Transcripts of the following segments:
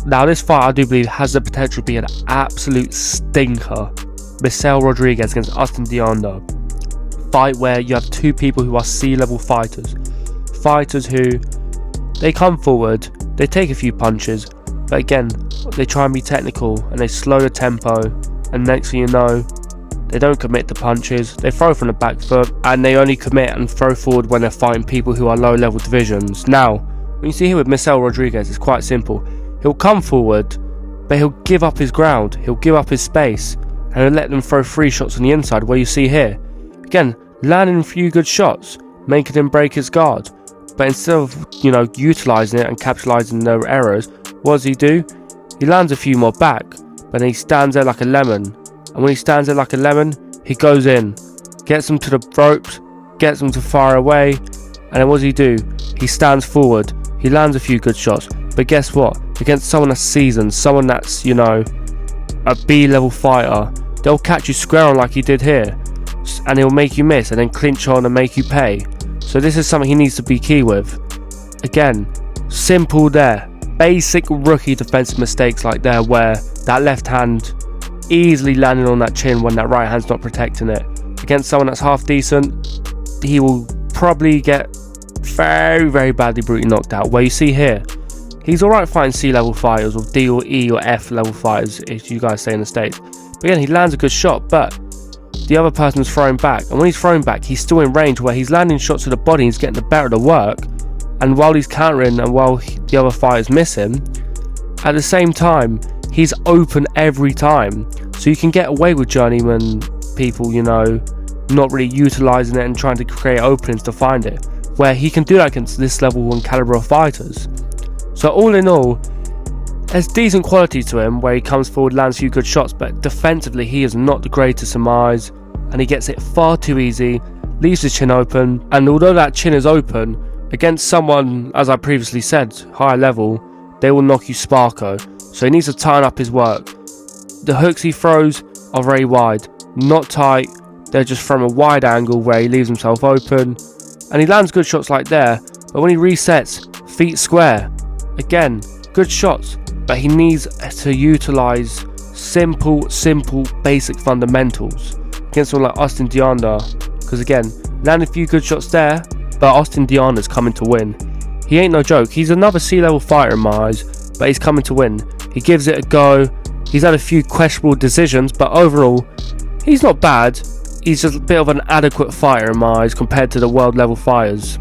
Now this fight I do believe has the potential to be an absolute stinker. Misael Rodriguez against Austin Deanda. Fight where you have two people who are C-level fighters. Fighters who, they come forward, they take a few punches, but again, they try and be technical and they slow the tempo, and next thing you know, they don't commit the punches, they throw from the back foot, and they only commit and throw forward when they're fighting people who are low level divisions. Now, when you see here with Misael Rodriguez, it's quite simple. He'll come forward, but he'll give up his ground, he'll give up his space, and he'll let them throw 3 shots on the inside, where you see here. Again, landing a few good shots, making him break his guard. But instead of, utilising it and capitalising their errors, what does he do? He lands a few more back, but then he stands there like a lemon. And when he stands there like a lemon, he goes in, gets them to the ropes, gets them to fire away, and then what does he do? He stands forward, he lands a few good shots, but guess what? Against someone that's seasoned, someone that's, a B-level fighter, they'll catch you square on like he did here, and he'll make you miss and then clinch on and make you pay. So this is something he needs to be key with. Again, simple there. Basic rookie defensive mistakes like there, where that left hand easily landing on that chin when that right hand's not protecting it. Against someone that's half decent, he will probably get very, very badly brutally knocked out. Where you see here, he's alright fighting C-level fighters or D or E or F level fighters, if you guys say in the States. But again, he lands a good shot, but the other person's throwing back, and when he's throwing back, he's still in range where he's landing shots to the body, he's getting the better of the work, and while he's countering and while the other fighters miss him, at the same time, he's open every time. So you can get away with journeyman people, not really utilising it and trying to create openings to find it, where he can do that against this level and calibre of fighters. So all in all, there's decent quality to him where he comes forward, lands a few good shots, but defensively he is not the greatest in my eyes, and he gets it far too easy, leaves his chin open, and although that chin is open, against someone, as I previously said, higher level, they will knock you sparko, so he needs to tighten up his work. The hooks he throws are very wide, not tight, they're just from a wide angle where he leaves himself open, and he lands good shots like there, but when he resets, feet square, again, good shots, but he needs to utilise simple, basic fundamentals against someone like Austin Deanda, because again, landed a few good shots there, but Austin Deanda's coming to win. He ain't no joke, he's another C-level fighter in my eyes, but he's coming to win. He gives it a go, he's had a few questionable decisions, but overall, he's not bad. He's just a bit of an adequate fighter in my eyes compared to the world level fighters.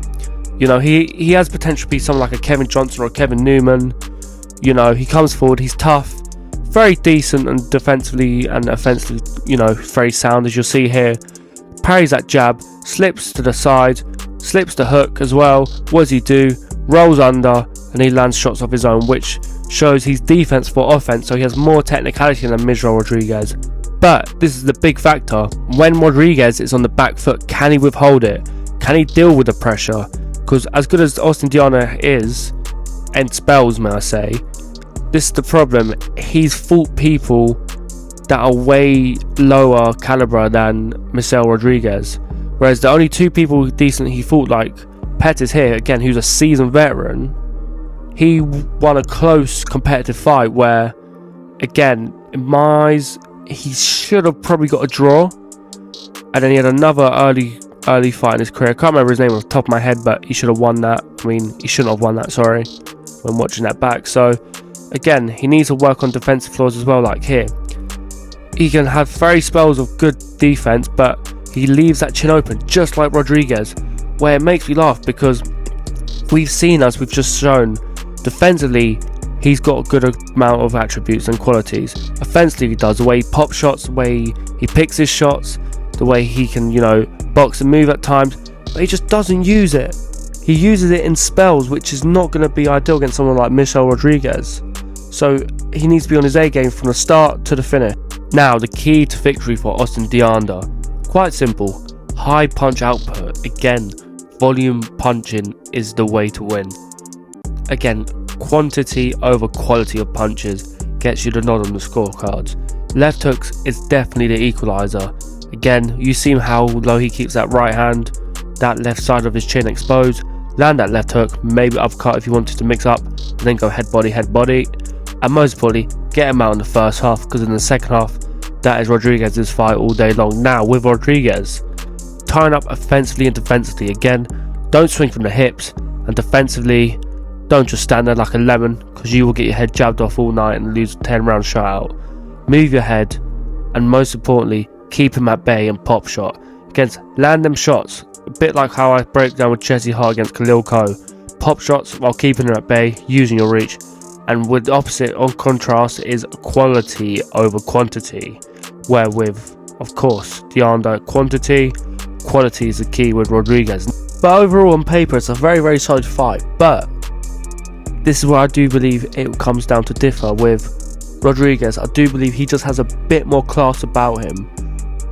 He has potential to be someone like a Kevin Johnson or a Kevin Newman. He comes forward, he's tough, very decent and defensively and offensively, very sound, as you'll see here. Parries that jab, slips to the side, slips the hook as well. What does he do? Rolls under, and he lands shots of his own, which shows he's defense for offense, so he has more technicality than Misael Rodriguez. But this is the big factor. When Rodriguez is on the back foot, can he withhold it? Can he deal with the pressure? Because as good as Austin Deanda is, and spells, may I say, this is the problem. He's fought people that are way lower caliber than Misael Rodriguez, whereas the only two people decent he fought, like Pettis here, again, who's a seasoned veteran, he won a close competitive fight where, again, in my eyes, he should have probably got a draw, and then he had another early fight in his career. I can't remember his name off the top of my head, but he should have won that. He shouldn't have won that, sorry, when watching that back. So again, he needs to work on defensive flaws as well, like here. He can have very spells of good defense, but he leaves that chin open, just like Rodriguez, where it makes me laugh because we've seen, as we've just shown, defensively, he's got a good amount of attributes and qualities. Offensively, he does. The way he pops shots, the way he picks his shots, the way he can, box and move at times, but he just doesn't use it. He uses it in spells, which is not going to be ideal against someone like Misael Rodriguez. So he needs to be on his A game from the start to the finish. Now, the key to victory for Austin Deanda, quite simple. High punch output. Again, volume punching is the way to win. Again, quantity over quality of punches gets you the nod on the scorecards. Left hooks is definitely the equalizer. Again, you see how low he keeps that right hand, that left side of his chin exposed. Land that left hook, maybe uppercut if you wanted to mix up, and then go head body, and most importantly, get him out in the first half, because in the second half, that is Rodriguez's fight all day long. Now, with Rodriguez, tying up offensively and defensively, again, don't swing from the hips, and defensively, don't just stand there like a lemon, because you will get your head jabbed off all night and lose a 10-round shutout. Move your head, and most importantly, keep him at bay and pop shot. Against land them shots, a bit like how I break down with Jesse Hart against Khalil Coe. Pop shots while keeping him at bay, using your reach. And with the opposite, on contrast, is quality over quantity. Where with, of course, Deanda, quality is the key with Rodriguez. But overall, on paper, it's a very, very solid fight. But this is where I do believe it comes down to differ with Rodriguez. I do believe he just has a bit more class about him.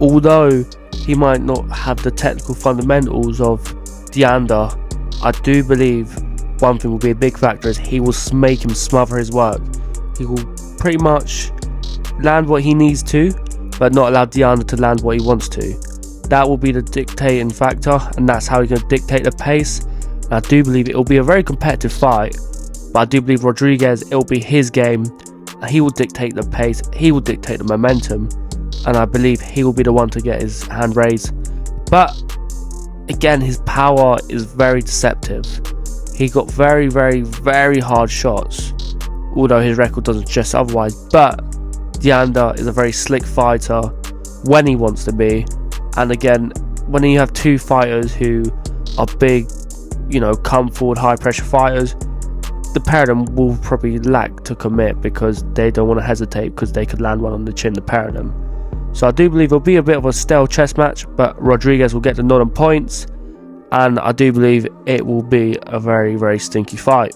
Although he might not have the technical fundamentals of Deanda, I do believe one thing will be a big factor is he will make him smother his work. He will pretty much land what he needs to, but not allow Deanda to land what he wants to. That will be the dictating factor, and that's how he's going to dictate the pace. And I do believe it will be a very competitive fight, but I do believe Rodriguez, it will be his game. He will dictate the pace, he will dictate the momentum, and I believe he will be the one to get his hand raised. But again, his power is very deceptive. He got very, very, very hard shots, although his record doesn't suggest otherwise. But Deanda is a very slick fighter when he wants to be. And again, when you have two fighters who are big, come forward, high pressure fighters, the pair of them will probably lack to commit because they don't want to hesitate, because they could land one on the chin, the pair of them. So I do believe it'll be a bit of a stale chess match, but Rodriguez will get the nod on points, and I do believe it will be a very, very stinky fight.